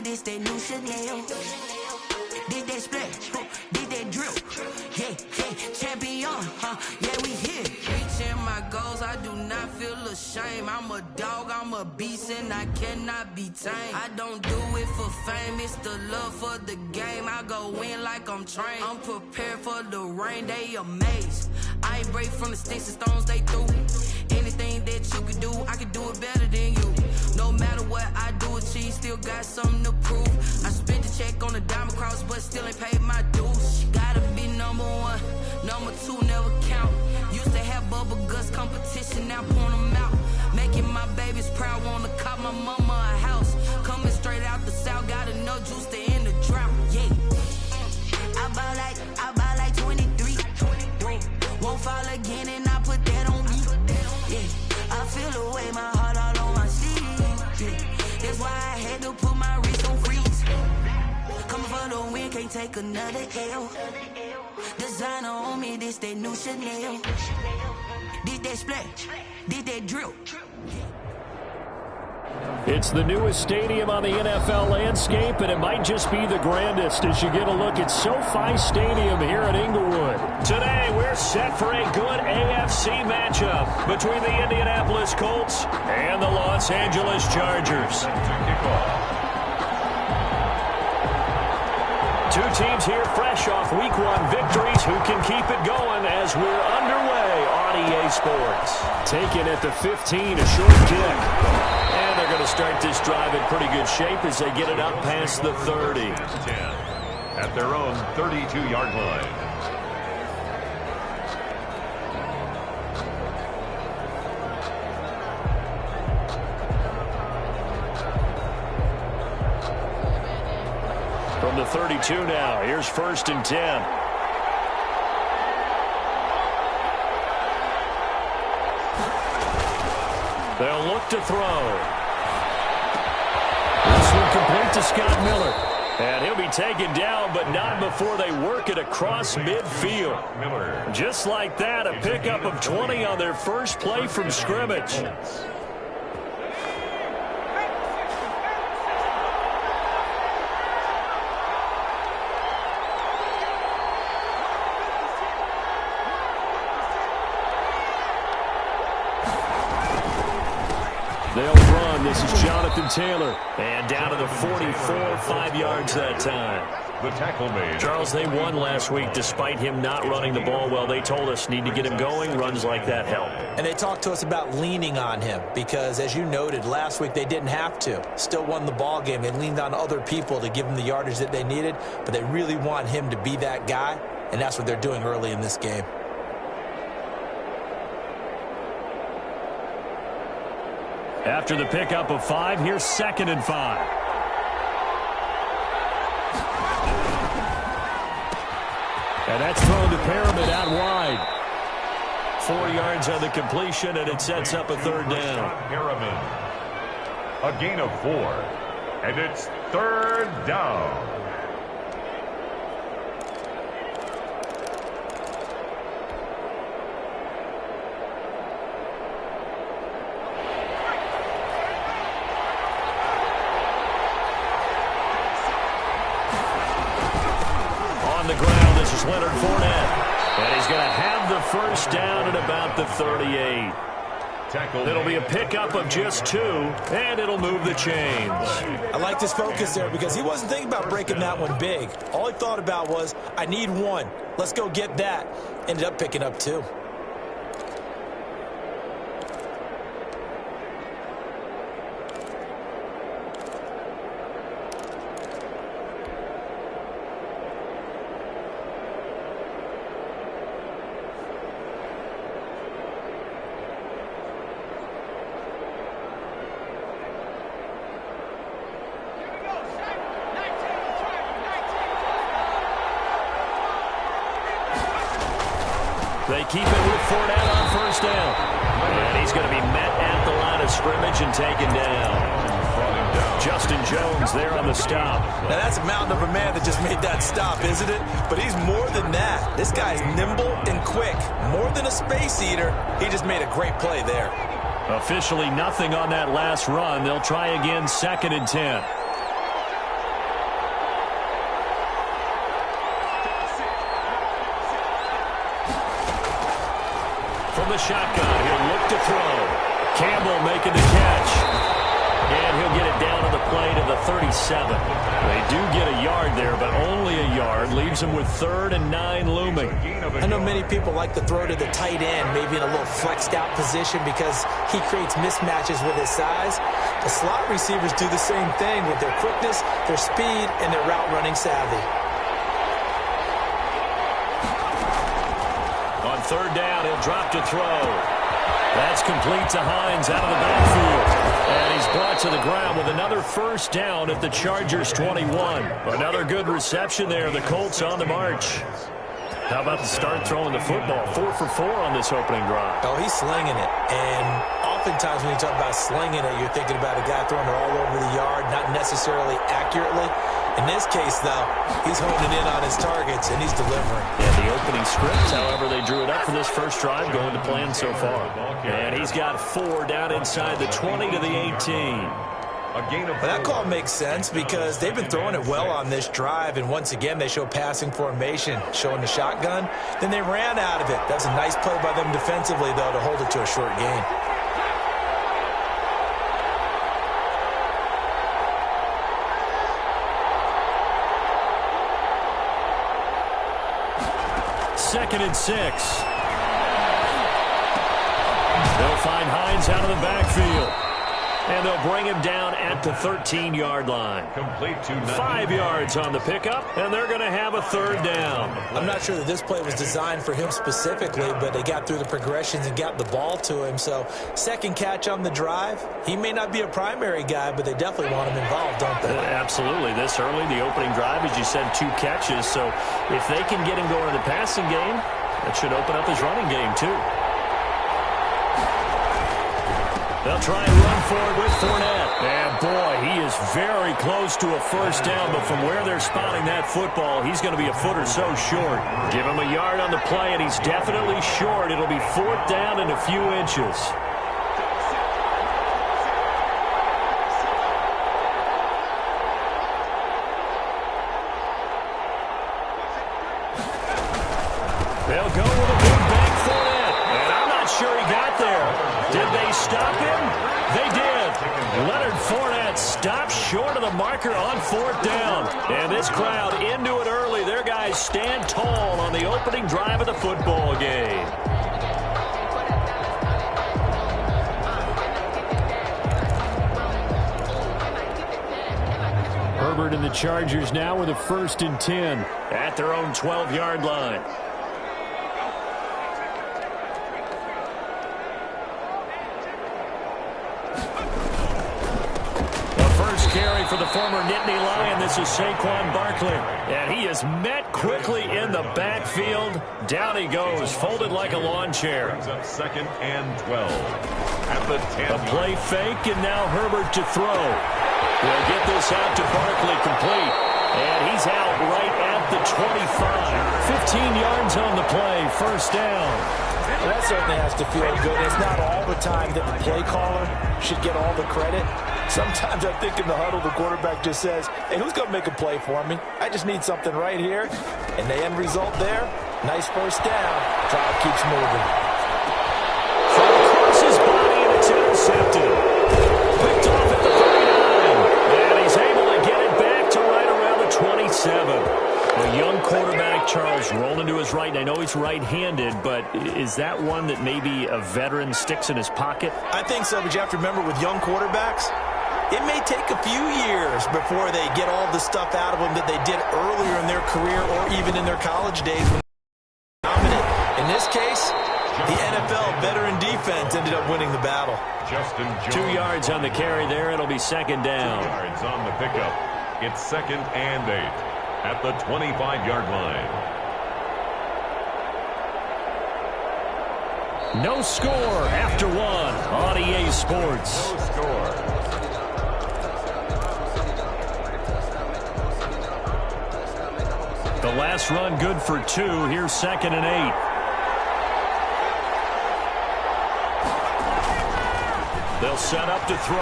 this that new Chanel. Did that splash, did that drip. Yeah, champion, yeah, we here. Reaching my goals, I do not feel ashamed. I'm a dog, I'm a beast, and I cannot be tamed. I don't do it for fame, it's the love for the game. I go in like I'm trained. I'm prepared for the rain, they amazed. I ain't break from the sticks and stones they threw. Anything that you could do, I could do it better than you. No matter what I do, achieve, still got something to prove. I spent the check on the diamond cross, but still ain't paid my dues. Gotta be number one, number two never count. Used to have bubble guts competition, now point them out. Making my babies proud, wanna cop my mama a house. Coming straight out the south, got enough juice to end the drought. Yeah, I buy like 23. Won't fall again, and I put that on me. Yeah, I feel the way, my heart all on my sleeve. Yeah, that's why I had to put my wrist on freeze. Coming for the win, can't take another L. Designer on me, this that new Chanel. Did that splash, did that drip. It's the newest stadium on the NFL landscape, and it might just be the grandest as you get a look at SoFi Stadium here in Inglewood. Today, we're set for a good AFC matchup between the Indianapolis Colts and the Los Angeles Chargers. Two teams here fresh off Week 1 victories who can keep it going as we're underway on EA Sports. Taken at the 15, a short kick. And they're going to start this drive in pretty good shape as they get it up past the 30. 10 at their own 32-yard line. From the 32 now, here's 1st and 10. They'll look to throw. This one complete to Scott Miller. And he'll be taken down, but not before they work it across midfield. Miller. Just like that, a pickup of 20 on their first play from scrimmage. They'll run. This is Jonathan Taylor. And down to the 44, 5 yards that time. The tackle made. Charles, they won last week despite him not running the ball well. They told us need to get him going. Runs like that help. And they talked to us about leaning on him because, as you noted, last week they didn't have to. Still won the ball game. They leaned on other people to give them the yardage that they needed, but they really want him to be that guy, and that's what they're doing early in this game. After the pickup of 5, here's 2nd and 5. And that's thrown to Perriman out wide. 4 yards on the completion, and it sets up a 3rd down. Perriman. A gain of 4. And it's 3rd down. Leonard Fournette. And he's going to have the 1st down at about the 38. It'll be a pickup of just 2, and it'll move the chains. I like this focus there because he wasn't thinking about breaking that one big. All he thought about was, I need 1. Let's go get that. Ended up picking up 2. They keep it with Fournette on 1st down. And he's going to be met at the line of scrimmage and taken down. Justin Jones there on the stop. Now that's a mountain of a man that just made that stop, isn't it? But he's more than that. This guy's nimble and quick. More than a space eater. He just made a great play there. Officially nothing on that last run. They'll try again 2nd and 10. the shotgun. He'll look to throw. Campbell making the catch. And he'll get it down to the play to the 37. They do get a yard there, but only a yard. Leaves them with 3rd and 9 looming. I know many people like to throw to the tight end, maybe in a little flexed out position because he creates mismatches with his size. The slot receivers do the same thing with their quickness, their speed, and their route running savvy. On 3rd down, he'll drop to throw. That's complete to Hines out of the backfield. And he's brought to the ground with another 1st down at the Chargers 21. Another good reception there. The Colts on the march. How about the start throwing the football? 4 for 4 on this opening drive. Oh, he's slinging it. And oftentimes when you talk about slinging it, you're thinking about a guy throwing it all over the yard, not necessarily accurately. In this case, though, he's honing in on his targets, and he's delivering. And the opening script, however, they drew it up for this first drive, going to plan so far. And he's got 4 down inside the 20 to the 18. Well, that call makes sense because they've been throwing it well on this drive, and once again, they show passing formation, showing the shotgun. Then they ran out of it. That's a nice play by them defensively, though, to hold it to a short gain. Second and 6. They'll find Hines out of the backfield. And they'll bring him down at the 13-yard line. Complete to 5 yards on the pickup, and they're going to have a 3rd down. I'm not sure that this play was designed for him specifically, but they got through the progressions and got the ball to him. So, second catch on the drive. He may not be a primary guy, but they definitely want him involved, don't they? Absolutely. This early, the opening drive, as you said, 2 catches. So, if they can get him going in the passing game, that should open up his running game, too. They'll try and run forward with Fournette. And, boy, he is very close to a 1st down, but from where they're spotting that football, he's going to be a foot or so short. Give him a yard on the play, and he's definitely short. It'll be 4th down and a few inches. They'll go with a big bang Fournette. And I'm not sure he got there. Did they stop him? They did. Leonard Fournette stopped short of the marker on 4th down. And this crowd into it early. Their guys stand tall on the opening drive of the football game. Herbert and the Chargers now with a 1st and 10 at their own 12-yard line. Carry for the former Nittany Lion. This is Saquon Barkley. And he is met quickly in the backfield. Down he goes, folded like a lawn chair. Brings up 2nd and 12. At the 10. A play fake, and now Herbert to throw. They'll get this out to Barkley, complete. And he's out right at the 25. 15 yards on the play, 1st down. Well, that certainly has to feel good. It's not all the time that the play caller should get all the credit. Sometimes I think in the huddle, the quarterback just says, hey, who's going to make a play for me? I just need something right here. And the end result there, nice 1st down. Drive keeps moving. Throw across his body, and it's intercepted. Picked off at the 39. And he's able to get it back to right around the 27. A young quarterback, Charles, rolling to his right. And I know he's right-handed, but is that one that maybe a veteran sticks in his pocket? I think so, but you have to remember with young quarterbacks, it may take a few years before they get all the stuff out of them that they did earlier in their career or even in their college days when they were dominant. In this case, the NFL veteran defense ended up winning the battle. 2 yards on the carry there. It'll be 2nd down. 2 yards on the pickup. It's 2nd and 8 at the 25-yard line. No score after 1 on EA Sports. No score. The last run good for 2. Here's 2nd and 8. They'll set up to throw.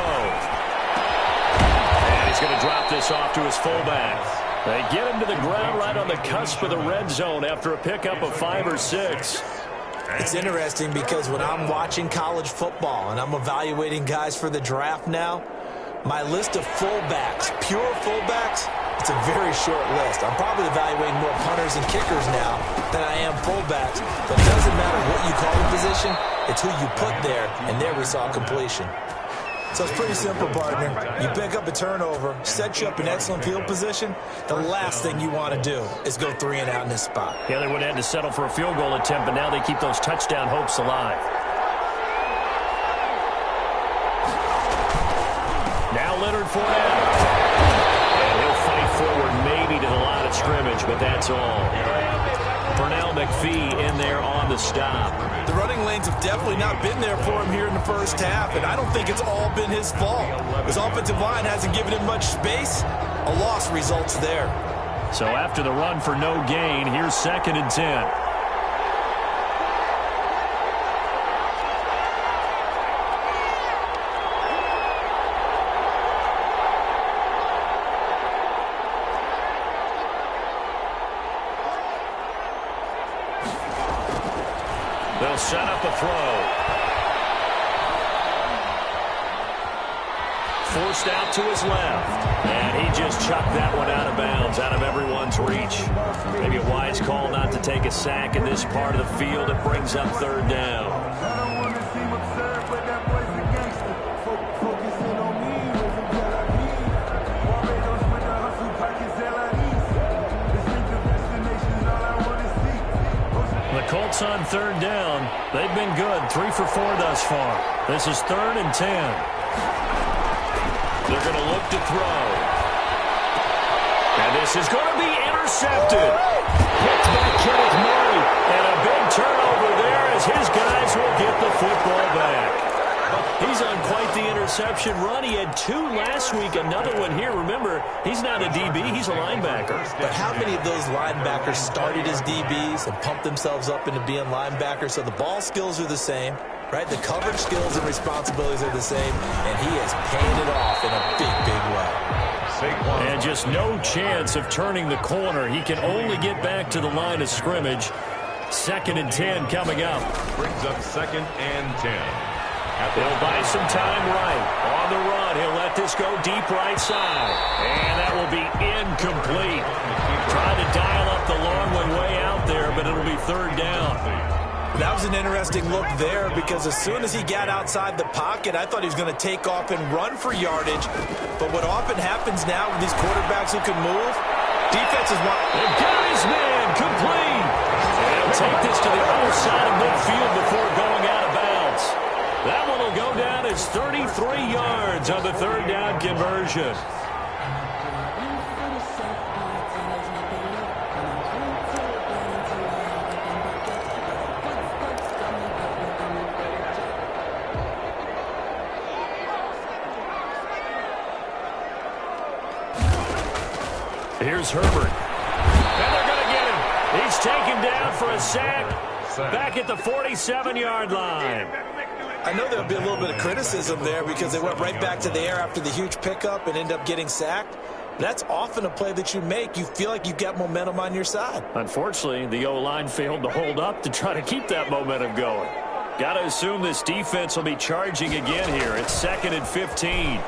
And he's going to drop this off to his fullback. They get him to the ground right on the cusp of the red zone after a pickup of 5 or 6. It's interesting because when I'm watching college football and I'm evaluating guys for the draft now, my list of fullbacks, pure fullbacks, it's a very short list. I'm probably evaluating more punters and kickers now than I am fullbacks. But it doesn't matter what you call the position, it's who you put there, and there we saw completion. So it's pretty simple, partner. You pick up a turnover, set you up in excellent field position. The last thing you want to do is go 3 and out in this spot. Yeah, they would have had to settle for a field goal attempt, but now they keep those touchdown hopes alive. Now Leonard Fournette. And he'll fight forward maybe to the line of scrimmage, but that's all. Pernell McPhee in there on the stop. The running lanes have definitely not been there for him here in the first half, and I don't think it's all been his fault. His offensive line hasn't given him much space. A loss results there. So after the run for no gain, here's 2nd and 10. They'll set up a throw. Forced out to his left. And he just chucked that one out of bounds, out of everyone's reach. Maybe a wise call not to take a sack in this part of the field. It brings up 3rd down. Colts on 3rd down. They've been good. 3 for 4 thus far. This is 3rd and 10. They're going to look to throw. And this is going to be intercepted. Picked by Kenneth Murray. And a big turnover there as his guys will get the football back. He's on quite the interception run. He had 2 last week, another one here. Remember, he's not a DB, he's a linebacker. But how many of those linebackers started as DBs and pumped themselves up into being linebackers? So the ball skills are the same, right? The coverage skills and responsibilities are the same, and he has paid it off in a big, big way. And just no chance of turning the corner. He can only get back to the line of scrimmage. 2nd and 10 coming up. Brings up 2nd and 10. He'll buy some time right. On the run, he'll let this go deep right side. And that will be incomplete. Trying to dial up the long way out there, but it'll be 3rd down. That was an interesting look there because as soon as he got outside the pocket, I thought he was going to take off and run for yardage. But what often happens now with these quarterbacks who can move, defenses want... They've got his man complete. And he'll take this to the other side of midfield before going out of bounds. That one will go down as 33 yards on the 3rd down conversion. Here's Herbert. And they're going to get him. He's taken down for a sack back at the 47-yard line. I know there'll be a little bit of criticism there because they went right back to the air after the huge pickup and end up getting sacked. That's often a play that you make. You feel like you've got momentum on your side. Unfortunately, the O-line failed to hold up to try to keep that momentum going. Got to assume this defense will be charging again here. It's 2nd and 15.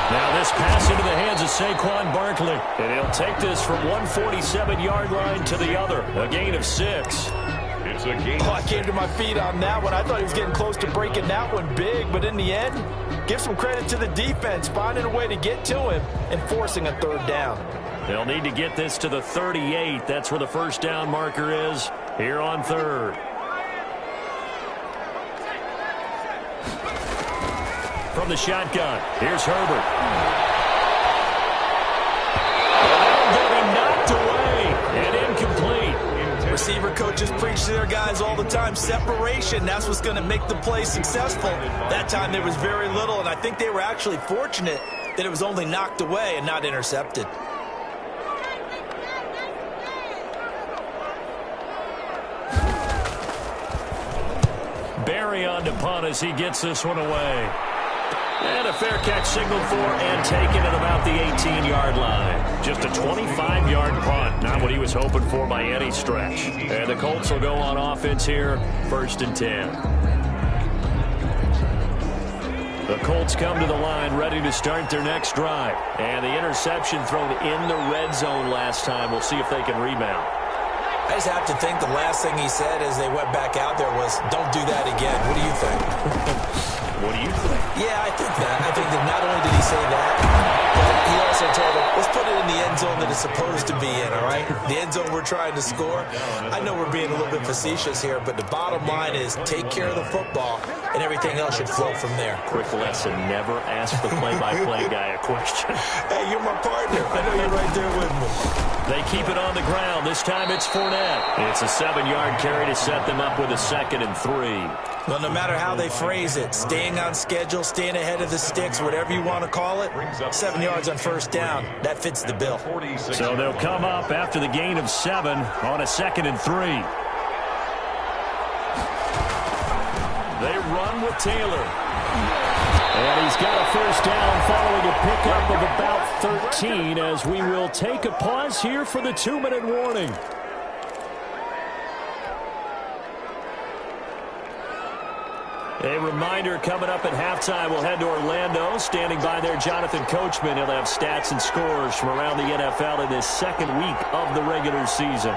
Now this pass into the hands of Saquon Barkley. And he'll take this from one 47-yard line to the other. A gain of 6. It's a gain. I came to my feet on that one. I thought he was getting close to breaking that one big. But in the end, give some credit to the defense, finding a way to get to him and forcing a 3rd down. They'll need to get this to the 38. That's where the 1st down marker is here on 3rd. From the shotgun, here's Herbert. They'll be knocked away and incomplete. Receiver coaches preach to their guys all the time. Separation, that's what's going to make the play successful. That time there was very little, and I think they were actually fortunate that it was only knocked away and not intercepted. Barry on to punt as he gets this one away. And a fair catch signaled for and taken at about the 18-yard line. Just a 25-yard punt. Not what he was hoping for by any stretch. And the Colts will go on offense here, 1st and 10. The Colts come to the line ready to start their next drive. And the interception thrown in the red zone last time. We'll see if they can rebound. I just have to think the last thing he said as they went back out there was, don't do that again. What do you think? What do you think? Yeah, I think that. I think that not only did he say that, but he also told them, let's put it in the end zone that it's supposed to be in, all right? The end zone we're trying to score. I know we're being a little bit facetious here, but the bottom line is take care of the football, and everything else should flow from there. Quick lesson, never ask the play-by-play guy a question. Hey, you're my partner. I know you're right there with me. They keep it on the ground. This time it's Fournette. It's a 7-yard carry to set them up with a 2nd and 3. Well, no matter how they phrase it, staying on schedule, staying ahead of the sticks, whatever you want to call it, 7 yards on 1st down, that fits the bill. So they'll come up after the gain of 7 on a 2nd and 3. They run with Taylor. And he's got a 1st down following a pickup of about 13 as we will take a pause here for the 2-minute warning. A reminder coming up at halftime, we'll head to Orlando. Standing by there, Jonathan Coachman. He'll have stats and scores from around the NFL in this 2nd week of the regular season.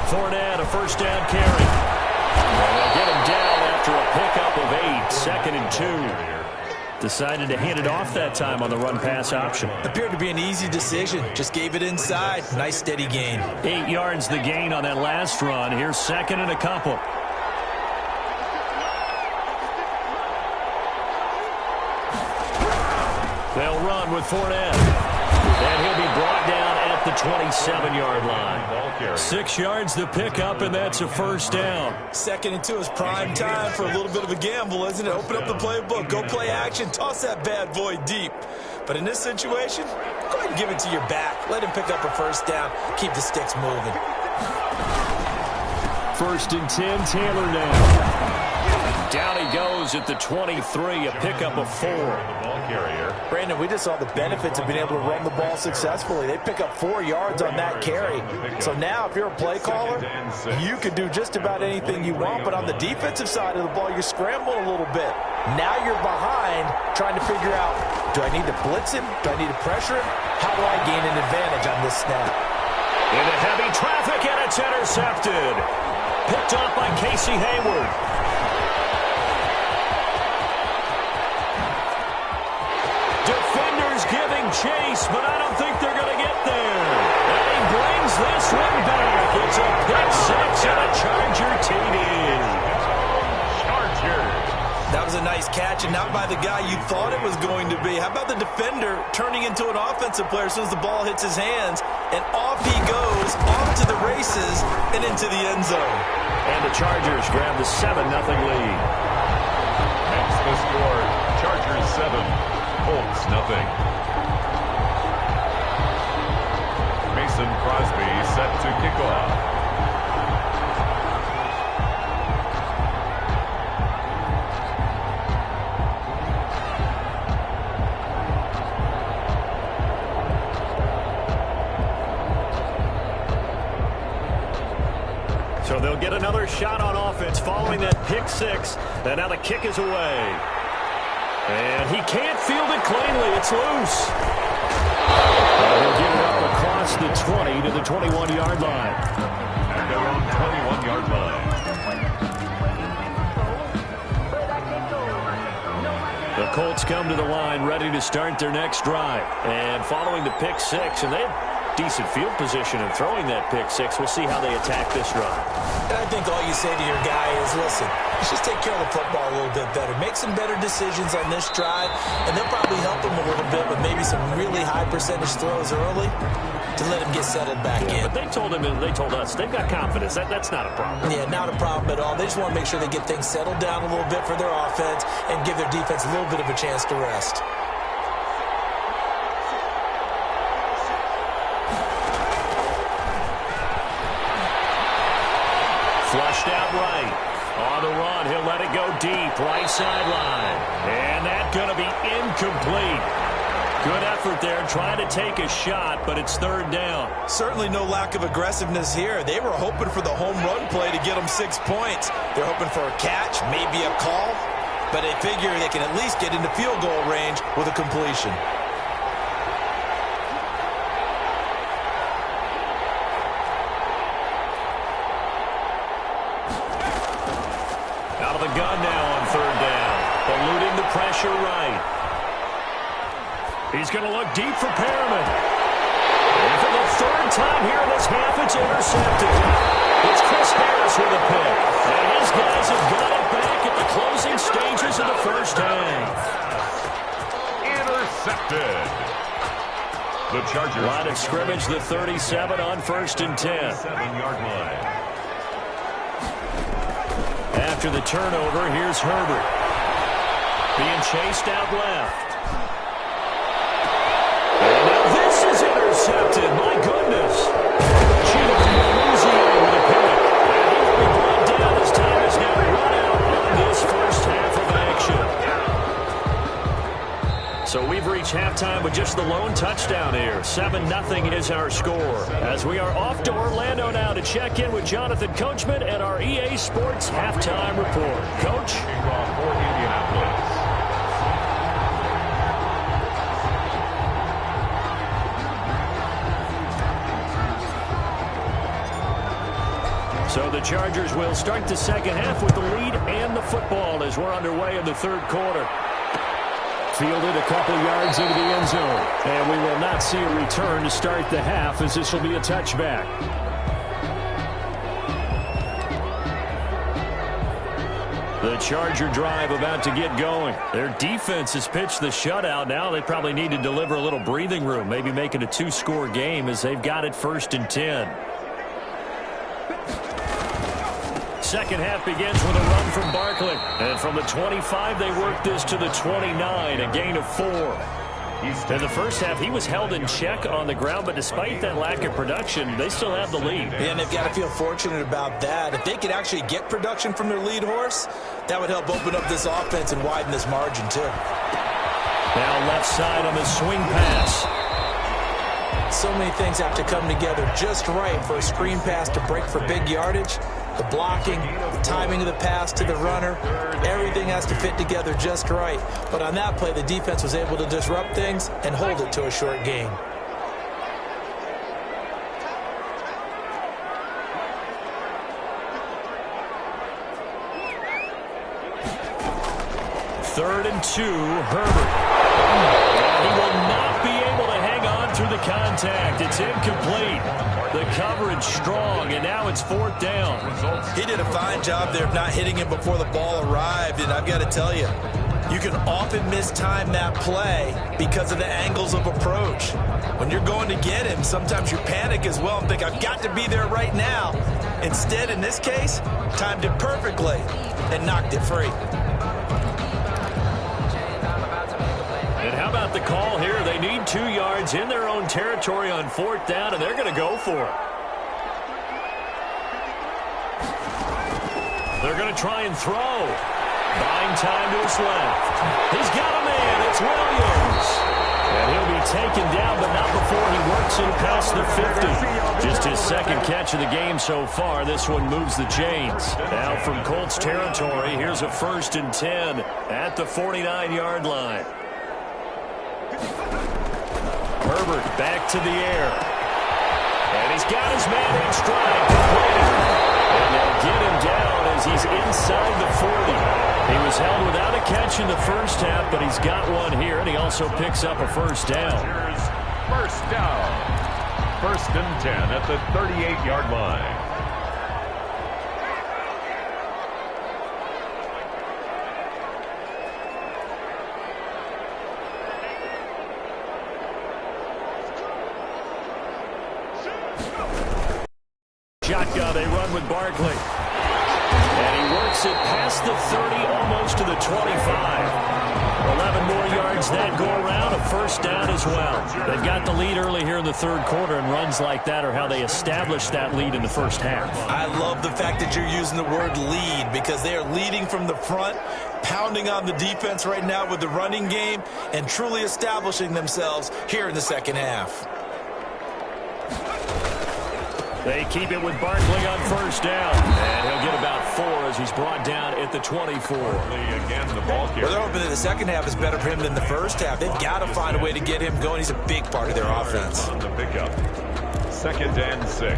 Fournette, a 1st down carry. And they'll get him down after a pickup of 8, 2nd and 2. Decided to hand it off that time on the run-pass option. Appeared to be an easy decision. Just gave it inside. Nice steady gain. 8 yards the gain on that last run. Here's 2nd and a couple. They'll run with Fournette. And he'll be brought down at the 27-yard line. 6 yards the pickup, and that's a 1st down. 2nd and 2 is prime time for a little bit of a gamble, isn't it? Open up the playbook, go play action, toss that bad boy deep. But in this situation, go ahead and give it to your back. Let him pick up a 1st down. Keep the sticks moving. 1st and 10, Taylor now. Down he goes at the 23, a pickup of 4. Brandon, we just saw the benefits of being able to run the ball successfully. They pick up 4 yards on that carry. So now if you're a play caller, you can do just about anything you want. But on the defensive side of the ball, you're scrambling a little bit. Now you're behind trying to figure out, do I need to blitz him? Do I need to pressure him? How do I gain an advantage on this snap? Into heavy traffic, and it's intercepted. Picked off by Casey Hayward. Defenders giving chase, but I don't think they're going to get there. And he brings this one back. It's a pick 6 and a Charger TD. Chargers. That was a nice catch, and not by the guy you thought it was going to be. How about the defender turning into an offensive player as soon as the ball hits his hands, and off he goes, off to the races, and into the end zone. And the Chargers grab the 7-0 lead. Makes the score, Chargers 7. Colts nothing. Mason Crosby set to kick off. So they'll get another shot on offense following that pick 6. And now the kick is away. And he can't field it cleanly. It's loose. He'll get it up across the 20 to the 21-yard line. At their own 21-yard line. The Colts come to the line ready to start their next drive. And following the pick 6, and they have decent field position in throwing that pick 6. We'll see how they attack this drive. And I think all you say to your guy is, listen, let's just take care of the football a little bit better. Make some better decisions on this drive, and they'll probably help him a little bit with maybe some really high percentage throws early to let him get settled back in. But they told him, and they told us, they've got confidence. That's not a problem. Yeah, not a problem at all. They just want to make sure they get things settled down a little bit for their offense and give their defense a little bit of a chance to rest. Flushed out right. On the run, he'll let it go deep, right sideline. And that's going to be incomplete. Good effort there trying to take a shot, but it's third down. Certainly no lack of aggressiveness here. They were hoping for the home run play to get them 6 points. They're hoping for a catch, maybe a call, but they figure they can at least get into field goal range with a completion. Out of the gun now on third down. Eluding the pressure right. He's going to look deep for Perriman. And for the third time here in this half, it's intercepted. It's Chris Harris with a pick. And his guys have got it back at the closing stages of the first half. Intercepted. The Chargers. Line of scrimmage, the 37 on 1st and 10. 7-yard line. After the turnover, here's Herbert. Being chased out left. And now this is intercepted. My goodness. Chiefofwaco with a pick. And he will be brought down as time is now run out on this first half of action. So we've reached halftime with just the lone touchdown here. 7-0 is our score. As we are off to Orlando now to check in with Jonathan Coachman and our EA Sports halftime report. Coach? For Indianapolis. So the Chargers will start the second half with the lead and the football as we're underway in the third quarter. Fielded a couple yards into the end zone. And we will not see a return to start the half as this will be a touchback. The Charger drive about to get going. Their defense has pitched the shutout. Now they probably need to deliver a little breathing room, maybe make it a 2-score game as they've got it 1st and 10. Second half begins with a run from Barkley. And from the 25, they work this to the 29, a gain of 4. In the first half, he was held in check on the ground, but despite that lack of production, they still have the lead. And they've got to feel fortunate about that. If they could actually get production from their lead horse, that would help open up this offense and widen this margin, too. Now left side on the swing pass. So many things have to come together just right for a screen pass to break for big yardage. The blocking, the timing of the pass to the runner, everything has to fit together just right. But on that play, the defense was able to disrupt things and hold it to a short gain. Third and 2, Herbert. He will not be able to hang on through the contact. It's incomplete. The coverage strong, and now it's 4th down. He did a fine job there of not hitting him before the ball arrived, and I've got to tell you, you can often mistime that play because of the angles of approach. When you're going to get him, sometimes you panic as well and think, I've got to be there right now. Instead, in this case, timed it perfectly and knocked it free. And how about the call here? They need 2 yards in their own territory on 4th down, and they're going to go for it. They're going to try and throw. Buying time to his left. He's got a man. It's Williams. And he'll be taken down, but not before he works it past the 50. Just his second catch of the game so far. This one moves the chains. Now from Colts territory, here's a 1st and 10 at the 49-yard line. Herbert back to the air. And he's got his man in stride. And they'll get him down as he's inside the 40. He was held without a catch in the first half, but he's got one here, and he also picks up a 1st down. First down. 1st and 10 at the 38-yard line. Shotgun, they run with Barkley. And he works it past the 30, almost to the 25. 11 more yards that go around, a first down as well. They've got the lead early here in the third quarter, and runs like that are how they established that lead in the first half. I love the fact that you're using the word lead because they are leading from the front, pounding on the defense right now with the running game, and truly establishing themselves here in the second half. They keep it with Barkley on first down. And he'll get about 4 as he's brought down at the 24. Again, the ball carrier. Well, they're hoping that the second half is better for him than the first half. They've got to find a way to get him going. He's a big part of their offense. On the pickup. 2nd and 6.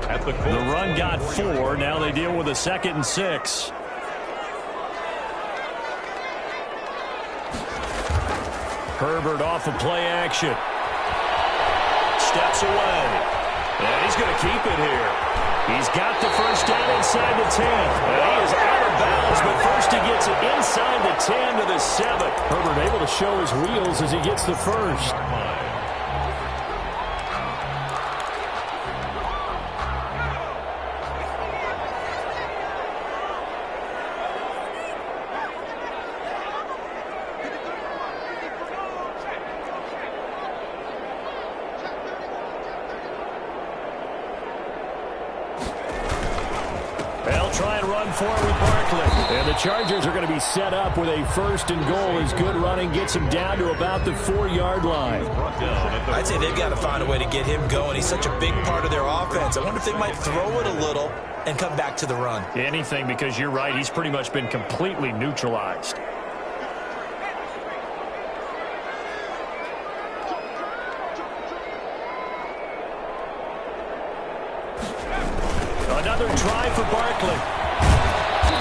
At the run got 4. Now they deal with a 2nd and 6. Herbert off of play action. Steps away. And he's going to keep it here. He's got the first down inside the 10. He is out of bounds, but first he gets it inside the 10 to the 7. Herbert able to show his wheels as he gets the first. For it with Barkley. And the Chargers are going to be set up with a 1st and goal as good running gets him down to about the 4-yard line. I'd say they've got to find a way to get him going. He's such a big part of their offense. I wonder if they might throw it a little and come back to the run. Anything, because you're right. He's pretty much been completely neutralized. Another try for Barkley.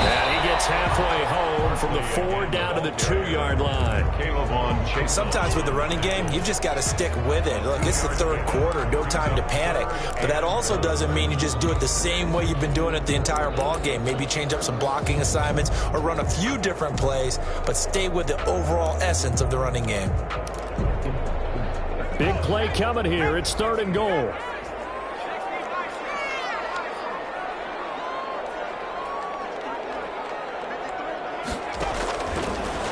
And he gets halfway home from the 4 down to the 2-yard line. Sometimes with the running game, you've just got to stick with it. Look, it's the third quarter, no time to panic. But that also doesn't mean you just do it the same way you've been doing it the entire ball game. Maybe change up some blocking assignments or run a few different plays, but stay with the overall essence of the running game. Big play coming here. It's 3rd and goal.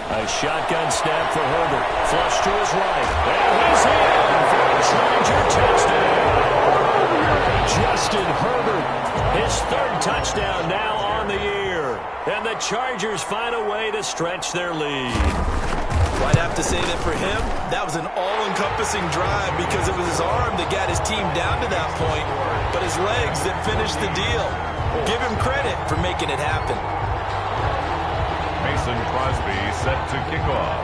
A shotgun snap for Herbert. Flush to his right. And he's in for a Charger touchdown. Justin Herbert, his 3rd touchdown now on the year. And the Chargers find a way to stretch their lead. Well, I'd have to say that for him, that was an all-encompassing drive because it was his arm that got his team down to that point, but his legs that finished the deal. Give him credit for making it happen. Mason Crosby set to kick off.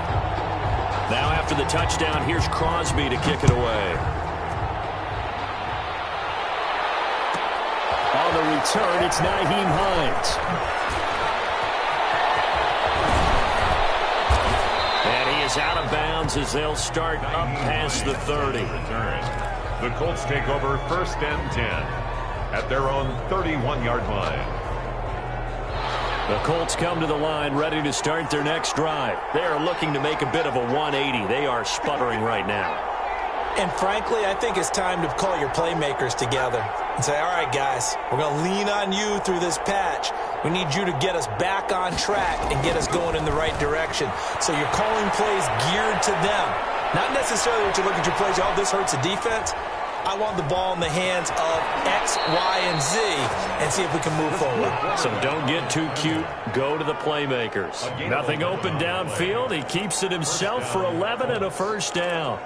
Now after the touchdown, here's Crosby to kick it away. On the return, it's Nyheim Hines. And he is out of bounds as they'll start up past the 30. The Colts take over 1st and 10 at their own 31-yard line. The Colts come to the line ready to start their next drive. They are looking to make a bit of a 180. They are sputtering right now. And frankly, I think it's time to call your playmakers together and say, all right, guys, we're going to lean on you through this patch. We need you to get us back on track and get us going in the right direction. So you're calling plays geared to them. Not necessarily that you look at your plays, oh, this hurts the defense. I want the ball in the hands of X, Y, and Z and see if we can move forward. So don't get too cute. Go to the playmakers. Nothing open downfield. He keeps it himself for 11 and a 1st down.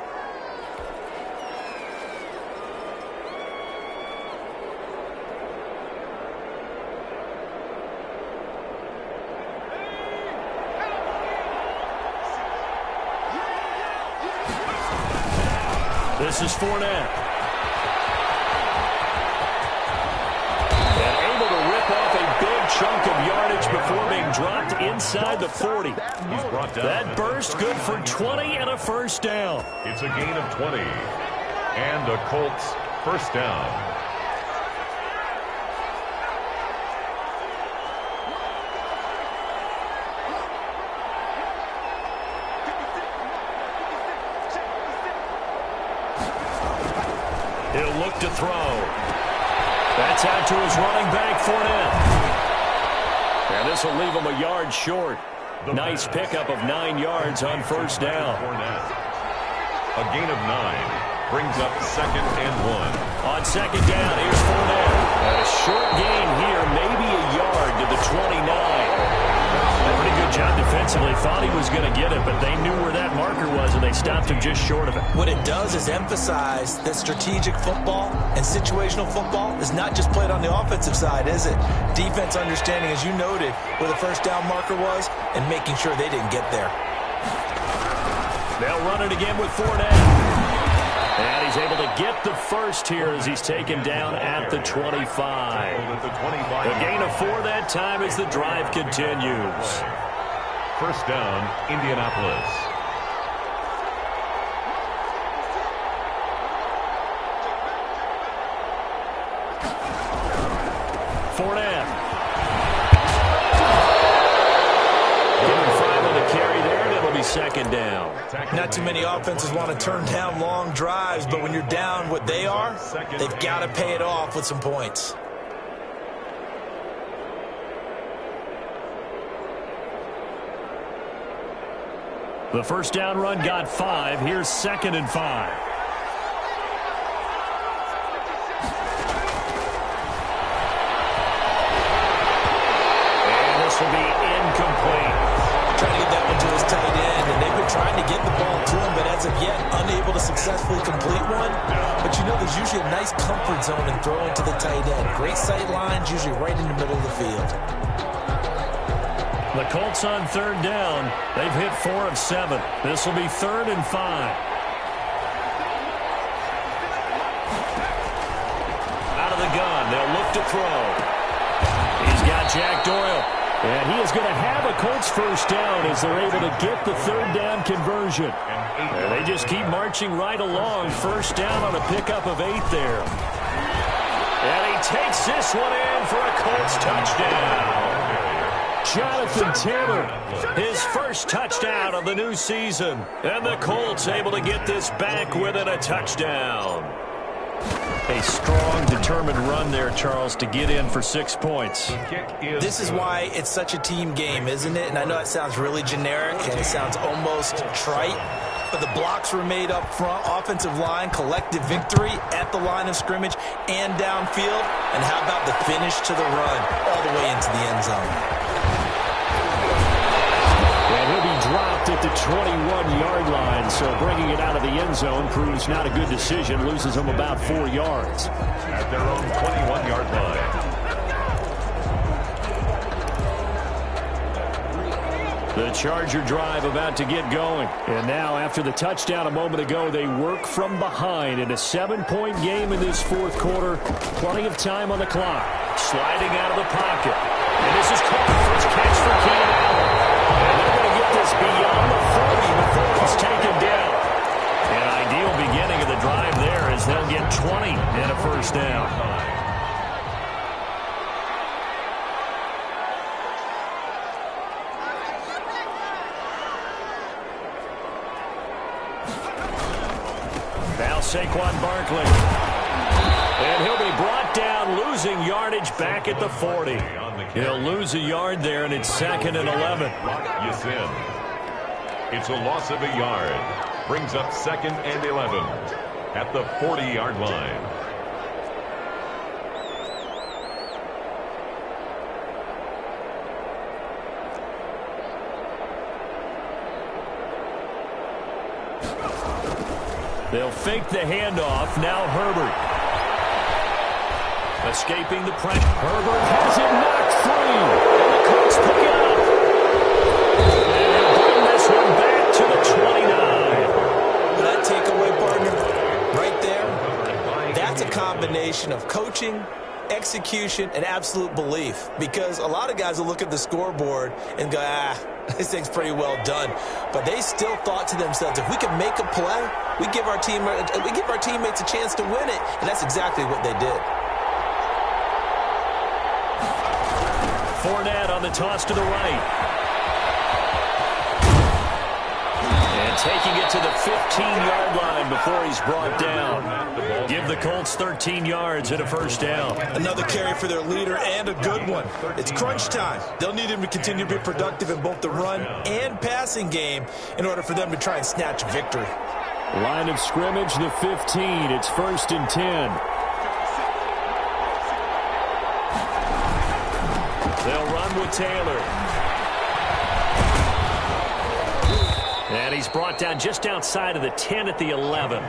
This is Fournette. Chunk of yardage before being dropped inside the 40. That burst good for 20 and a 1st down. It's a gain of 20 and a Colts 1st down. He'll look to throw. That's out to his running back, Fournette. And this will leave him a yard short. Nice pickup of 9 yards on first down. A gain of 9 brings up 2nd and 1. On second down, here's Fournette. A short gain here, maybe a yard to the 29. Pretty good job defensively. Thought he was going to get it, but they knew where that marker was, and they stopped him just short of it. What it does is emphasize that strategic football and situational football is not just played on the offensive side, is it? Defense understanding, as you noted, where the first down marker was and making sure they didn't get there. They'll run it again with Fournette. And he's able to get the first here as he's taken down at the 25. A gain of 4 that time as the drive continues. First down, Indianapolis. Fournette. Giving 5 on the carry there, and it'll be second down. Not too many offenses want to turn down long drives, but when you're down what they are, they've got to pay it off with some points. The first down run got 5. Here's 2nd and 5. And this will be incomplete. Trying to get that one to his tight end, and they've been trying to get the ball to him, but as of yet, unable to successfully complete one. But you know there's usually a nice comfort zone in throwing to the tight end. Great sight lines, usually right in the middle of the field. The Colts on third down. They've hit 4 of 7. This will be 3rd and 5. Out of the gun, they'll look to throw. He's got Jack Doyle. And he is going to have a Colts first down as they're able to get the third down conversion. And they just keep marching right along. First down on a pickup of 8 there. And he takes this one in for a Colts touchdown. Jonathan Taylor, his first touchdown of the new season. And the Colts able to get this back within a touchdown. A strong, determined run there, Charles, to get in for 6 points. This is why it's such a team game, isn't it? And I know it sounds really generic and it sounds almost trite, but the blocks were made up front, offensive line, collective victory at the line of scrimmage and downfield. And how about the finish to the run all the way into the end zone? And he'll be dropped at the 21-yard line, so bringing it out of the end zone proves not a good decision. Loses him about 4 yards. At their own 21-yard line. The Charger drive about to get going. And now, after the touchdown a moment ago, they work from behind in a 7-point game in this fourth quarter. Plenty of time on the clock. Sliding out of the pocket. And this is caught. First catch for Keenan Allen. And they're going to get this beyond the 40 before he's taken down. An ideal beginning of the drive there as they'll get 20 and a first down. Now Saquon Barkley. And he'll be brought down, losing yardage back at the 40. He'll lose a yard there, and it's 2nd and 11. It's a loss of a yard. Brings up 2nd and 11 at the 40-yard line. They'll fake the handoff. Now Herbert. Escaping the pressure. Herbert has it knocked free. And the Colts pick it up. And they'll bring this one back to the 29. That takeaway, partner, right there, that's a combination of coaching, execution, and absolute belief. Because a lot of guys will look at the scoreboard and go, this thing's pretty well done. But they still thought to themselves, if we can make a play, we give our teammates a chance to win it. And that's exactly what they did. Fournette on the toss to the right. And taking it to the 15-yard line before he's brought down. Give the Colts 13 yards and a first down. Another carry for their leader and a good one. It's crunch time. They'll need him to continue to be productive in both the run and passing game in order for them to try and snatch a victory. Line of scrimmage, the 15. It's 1st and 10. They'll run with Taylor. And he's brought down just outside of the 10 at the 11.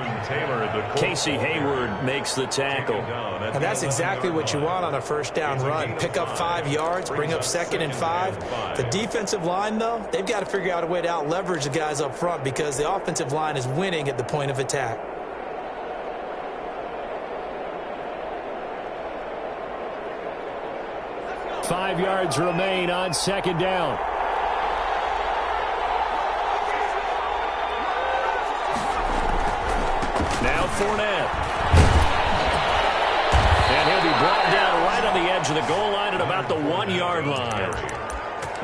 Casey Hayward makes the tackle. And that's exactly what you want on a first down run. Pick up 5 yards, bring up 2nd and 5. The defensive line, though, they've got to figure out a way to out-leverage the guys up front because the offensive line is winning at the point of attack. Five yards remain on 2nd down. Now Fournette. And he'll be brought down right on the edge of the goal line at about the 1-yard line.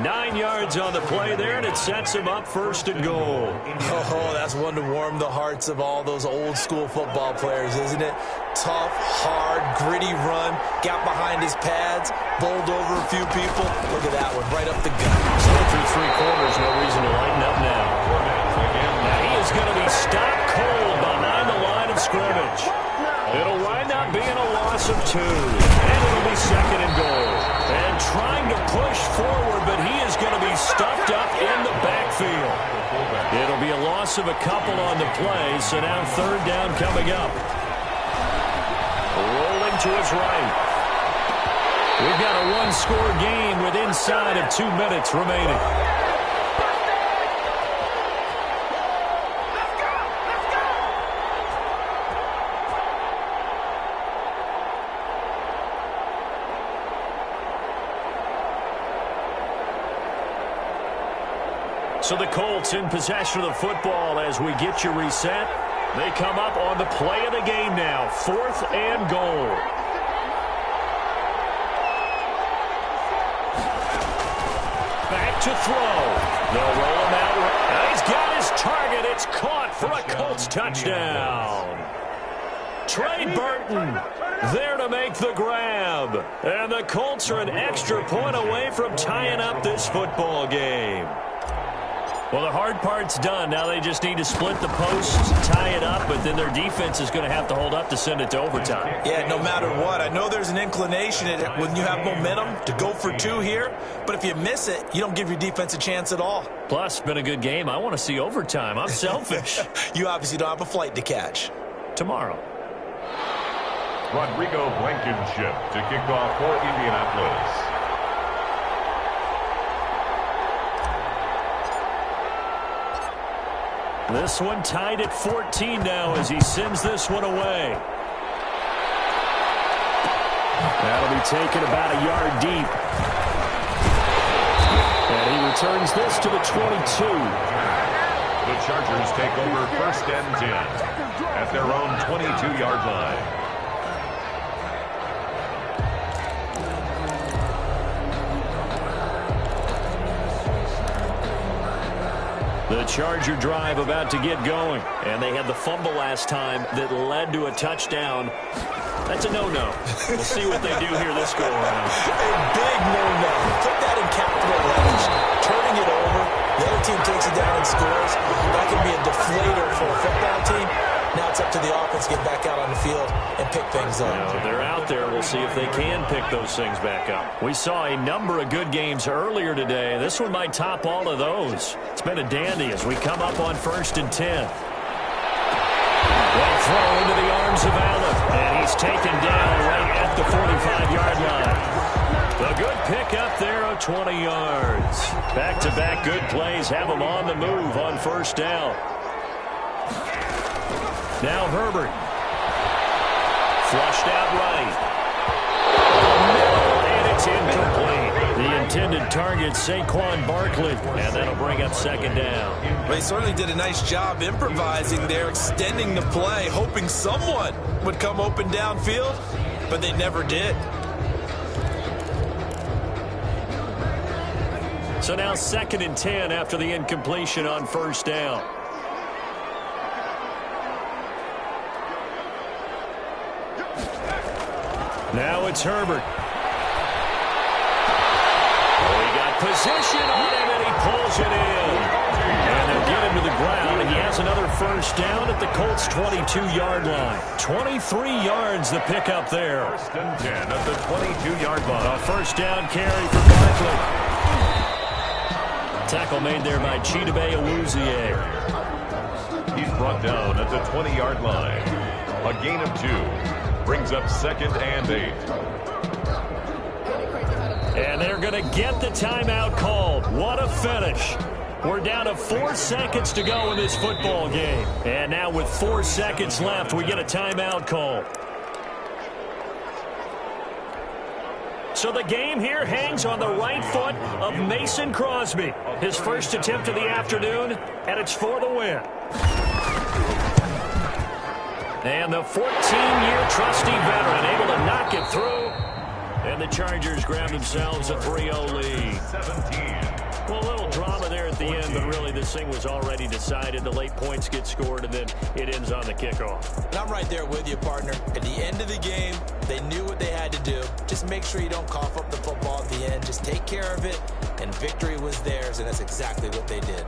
9 yards on the play there, and it sets him up 1st and goal. Oh, that's one to warm the hearts of all those old-school football players, isn't it? Tough, hard, gritty run, got behind his pads, bowled over a few people. Look at that one, right up the gut. Still through 3 quarters, no reason to lighten up now. Now he is going to be stopped cold behind the line of scrimmage. It'll wind up being a loss of 2, and it'll be 2nd and goal. And trying to push forward, but he is going to be stuffed up in the backfield. It'll be a loss of a couple on the play, so now 3rd down coming up. Rolling to his right. We've got a 1-score game with inside of 2 minutes remaining. So the Colts in possession of the football as we get you reset. They come up on the play of the game now. 4th and goal. Back to throw. They'll roll him out. And he's got his target. It's caught for a Colts touchdown. Trey Burton there to make the grab. And the Colts are an extra point away from tying up this football game. Well, the hard part's done. Now they just need to split the posts, tie it up, but then their defense is going to have to hold up to send it to overtime. Yeah, no matter what. I know there's an inclination when you have momentum to go for 2 here, but if you miss it, you don't give your defense a chance at all. Plus, been a good game. I want to see overtime. I'm selfish. You obviously don't have a flight to catch. Tomorrow. Rodrigo Blankenship to kick off for Indianapolis. This one tied at 14 now as he sends this one away. That'll be taken about a yard deep. And he returns this to the 22. The Chargers take over 1st and 10 at their own 22-yard line. The Charger drive about to get going. And they had the fumble last time that led to a touchdown. That's a no-no. We'll see what they do here this go-around. A big no-no. Put that in capital letters. Turning it over. The other team takes it down and scores. That can be a deflator for a football team. Now it's up to the offense to get back out on the field and pick things up. You know, they're out there. We'll see if they can pick those things back up. We saw a number of good games earlier today. This one might top all of those. It's been a dandy as we come up on 1st and 10. Well throw into the arms of Allen. And he's taken down right at the 45-yard line. A good pickup there of 20 yards. Back-to-back good plays have him on the move on 1st down. Now Herbert. Flushed out right. And it's incomplete. The intended target, Saquon Barkley. And that'll bring up 2nd down. They certainly did a nice job improvising there, extending the play, hoping someone would come open downfield, but they never did. So now 2nd and 10 after the incompletion on 1st down. Now it's Herbert. He got position on him, and he pulls it in. And they'll get him to the ground, and he has another first down at the Colts' 22-yard line. 23 yards the pickup there. First and 10 at the 22-yard line. A first down carry for Barkley. Tackle made there by Chidobe. He's brought down at the 20-yard line. A gain of 2. Brings up 2nd and 8. And they're going to get the timeout called. What a finish. We're down to 4 seconds to go in this football game. And now with 4 seconds left, we get a timeout call. So the game here hangs on the right foot of Mason Crosby. His first attempt of the afternoon, and it's for the win. And the 14-year trusty veteran able to knock it through. And the Chargers grab themselves a 3-0 lead. 17. Well, a little drama there at the end, but really this thing was already decided. The late points get scored, and then it ends on the kickoff. And I'm right there with you, partner. At the end of the game, they knew what they had to do. Just make sure you don't cough up the football at the end. Just take care of it, and victory was theirs, and that's exactly what they did.